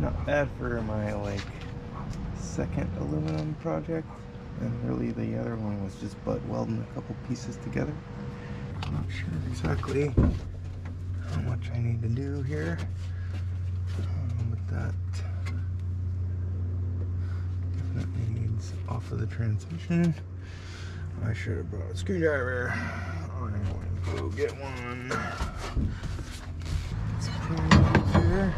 Not bad for my like second aluminum project, and really the other one was just butt welding a couple pieces together. I'm not sure exactly how much I need to do here with that. Definitely needs off of the transmission. I should have brought a screwdriver. I'm going to go get one. Let's put it here.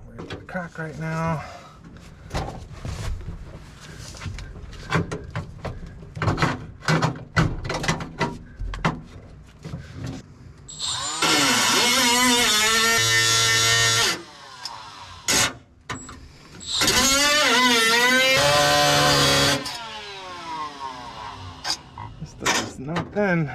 We're at the crack right now. This stuff is not done.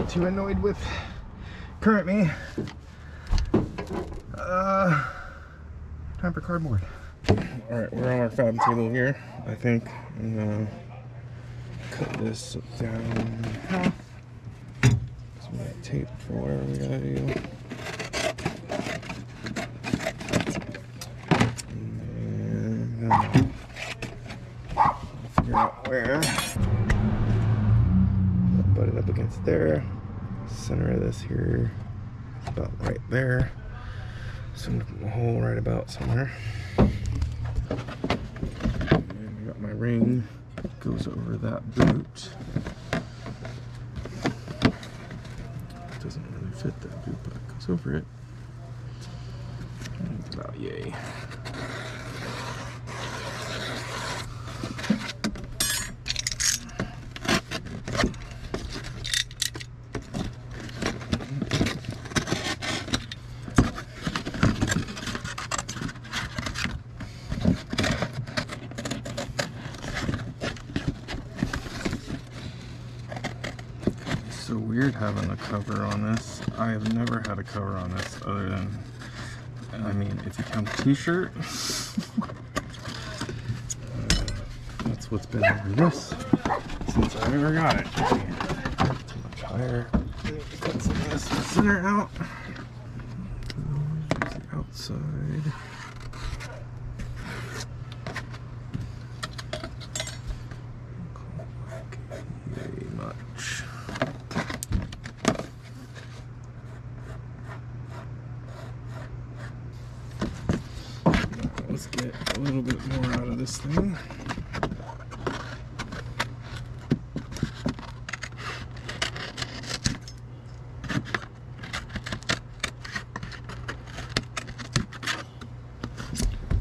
Too annoyed with current me. Time for cardboard. Alright, we're on our fab table here. I think I'm gonna cut this down in half. Some of that tape for whatever we gotta do. And then figure out where. Butt it up against there. Center of this here is about right there. So I'm gonna put a hole right about somewhere. And I got my ring. It goes over that boot. It doesn't really fit that boot, but it goes over it. And it's about yay. So weird having a cover on this. I have never had a cover on this other than, I mean, if you count the t-shirt, that's what's been over this since I ever got it. Too much higher. Cut some of this center out. The outside. Very much. Let's get a little bit more out of this thing.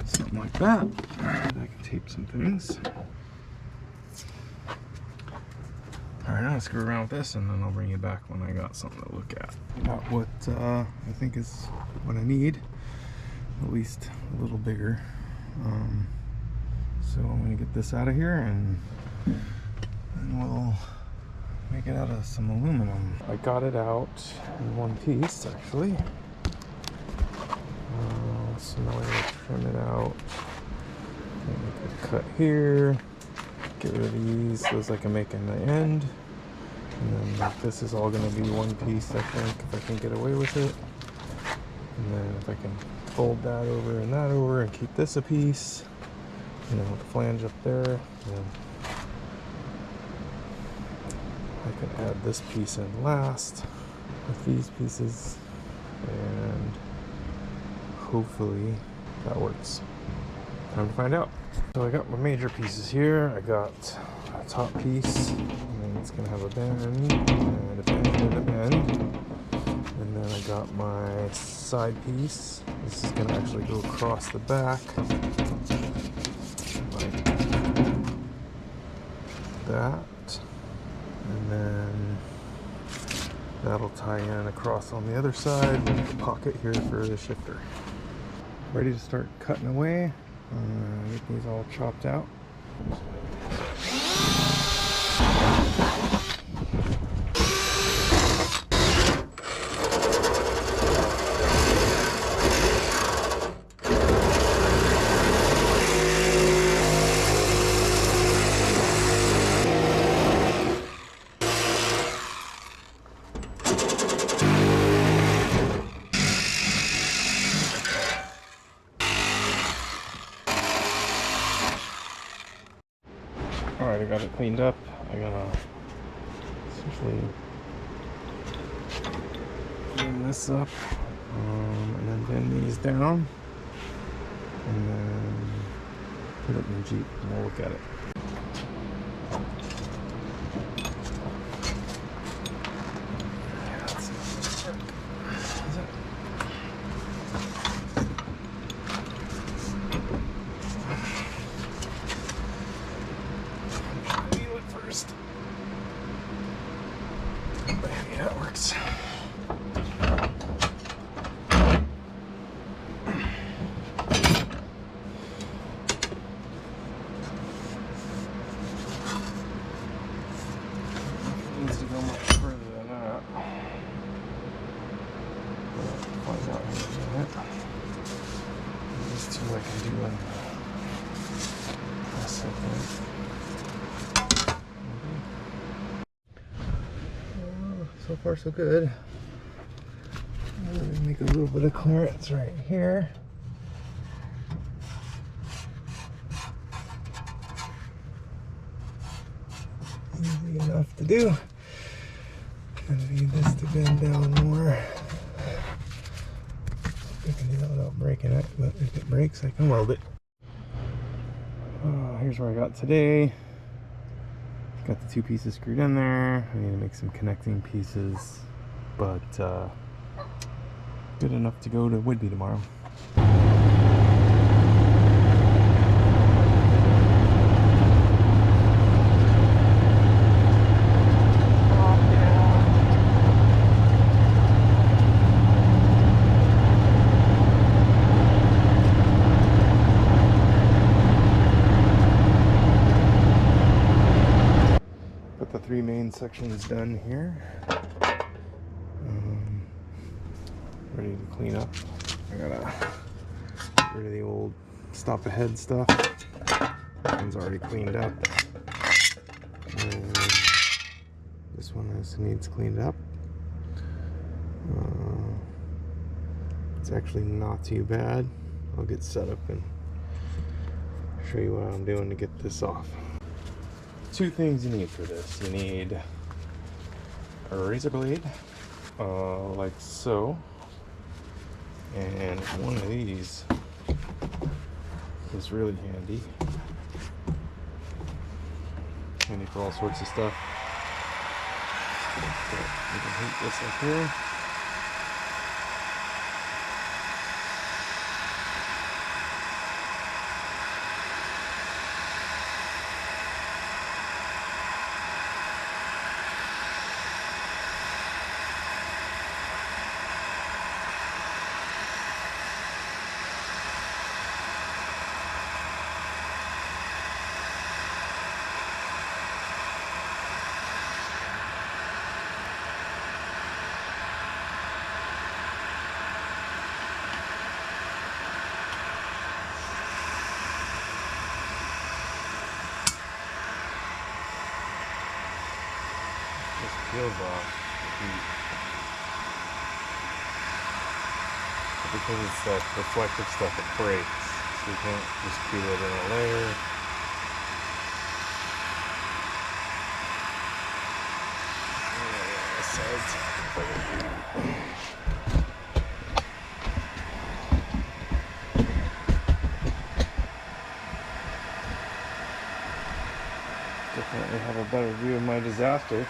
Something like that. I can tape some things. Alright, now let's screw around with this and then I'll bring you back when I got something to look at. Got what I think is what I need. At least a little bigger. So I'm going to get this out of here and we'll make it out of some aluminum. I got it out in one piece actually. So now I'm going to trim it out. Make a cut here. Get rid of these, those I can make in the end. And then this is all going to be one piece, I think, if I can get away with it. And then if I can fold that over and that over and keep this a piece, you know, with the flange up there, and I can add this piece in last with these pieces, and hopefully that works. Time to find out. So I got my major pieces here. I got a top piece, and then it's gonna have a bend, and a bend, and a bend. And then I got my side piece. This is gonna actually go across the back, like that. And then that'll tie in across on the other side with the pocket here for the shifter. Ready to start cutting away. Get these all chopped out. Alright, I got it cleaned up. I gotta essentially clean this up, and then bend these down, and then put it in the Jeep and we'll look at it. That works. Needs to go much further than that. Find out here in a minute. These two I can do in a second. So far so good. Let me make a little bit of clearance right here. Easy enough to do. Gonna need this to bend down more. I can do that without breaking it, but if it breaks I can weld it. Here's where I got today. Got the two pieces screwed in there. I need to make some connecting pieces, but good enough to go to Whidbey tomorrow. Three main sections done here. Ready to clean up. I gotta get rid of the old stop ahead stuff. That one's already cleaned up. And this one needs cleaned up. It's actually not too bad. I'll get set up and show you what I'm doing to get this off. Two things you need for this. You need a razor blade, like so, and one of these is really handy. Handy for all sorts of stuff. So you can heat this up here. Just peels off the heat. But because it's that reflective stuff, it breaks. So you can't just peel it in a layer. sides. Definitely have a better view of my disaster.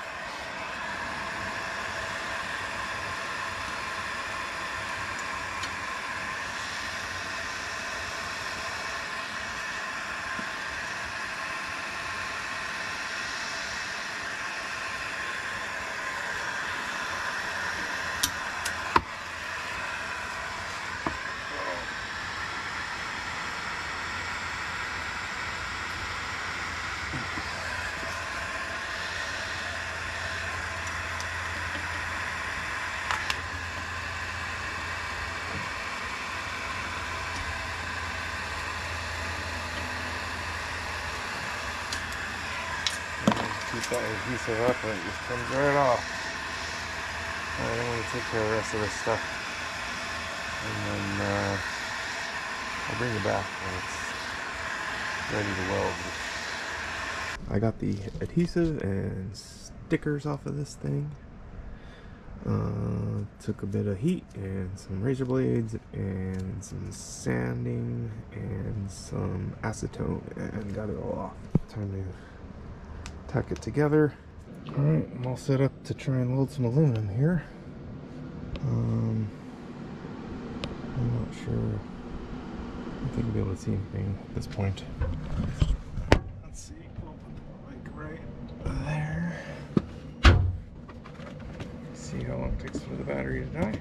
Keep that adhesive up and it just comes right off. Alright, I'm going to take care of the rest of this stuff. And then I'll bring it back when it's ready to weld. I got the adhesive and stickers off of this thing. Took a bit of heat and some razor blades and some sanding and some acetone and got it all off. Time to tack it together. Alright, I'm all set up to try and weld some aluminum here. I'm not sure. I don't think I'll be able to see anything at this point. Let's see, we'll put the mic right there. See how long it takes for the battery to die.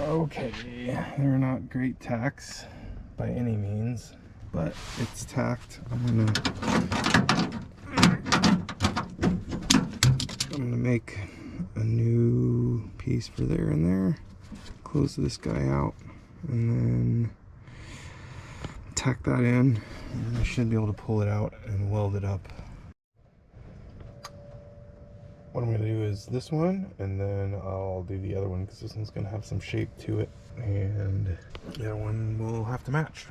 Okay, they're not great tacks by any means, but it's tacked. I'm gonna make a new piece for there and there, close this guy out, and then tack that in, and I should be able to pull it out and weld it up. What I'm going to do is this one, and then I'll do the other one because this one's going to have some shape to it, and the other one will have to match.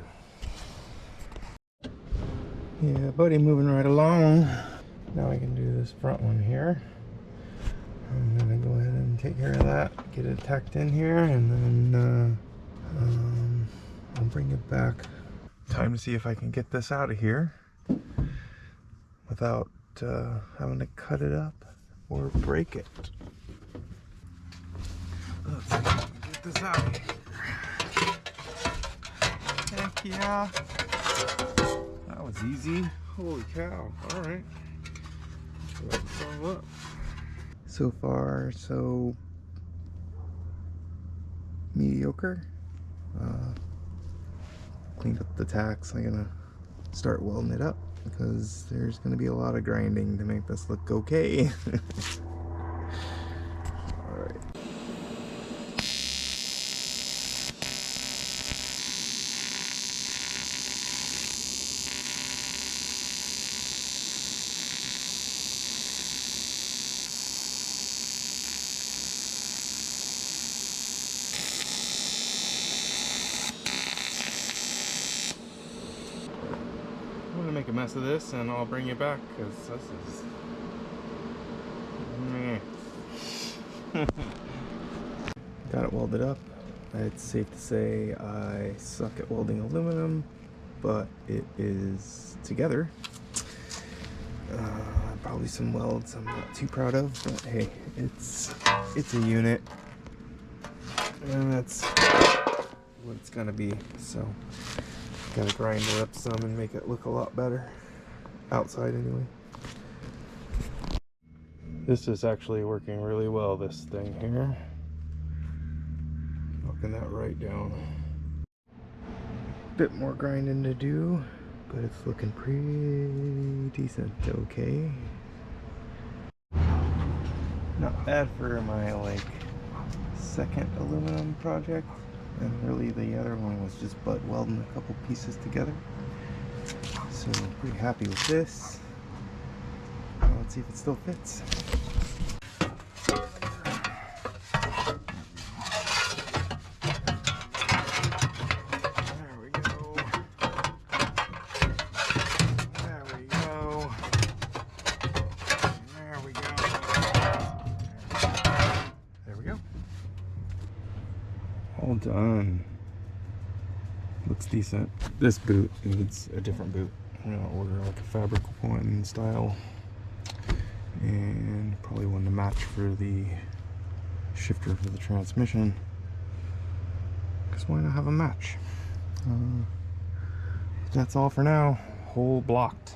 Yeah, buddy, moving right along. Now I can do this front one here. I'm going to go ahead and take care of that, get it tacked in here, and then I'll bring it back. Time to see if I can get this out of here without having to cut it up or break it. Let's see if I can get this out of here. Heck yeah. That was easy. Holy cow. Alright. Let's all up. So far, so mediocre. Cleaned up the tacks. I'm gonna start welding it up, because there's going to be a lot of grinding to make this look okay. Alright. I'm gonna make a mess of this and I'll bring you back, because this is got it welded up. It's safe to say I suck at welding aluminum, but it is together. Probably some welds I'm not too proud of, but hey, it's a unit, and that's what it's gonna be. So gotta grind it up some and make it look a lot better outside anyway. This is actually working really well, this thing here. Knocking that right down. Bit more grinding to do, but it's looking pretty decent. Okay. Not bad for my like second aluminum project, and really the other one was just butt welding a couple pieces together. So I'm pretty happy with this. Let's see if it still fits. There we go. There we go. There we go. There we go. All done. Looks decent. This boot needs a different boot. I'm gonna order like a fabric one style, and probably one to match for the shifter for the transmission, because why not have a match? That's all for now. Hole blocked.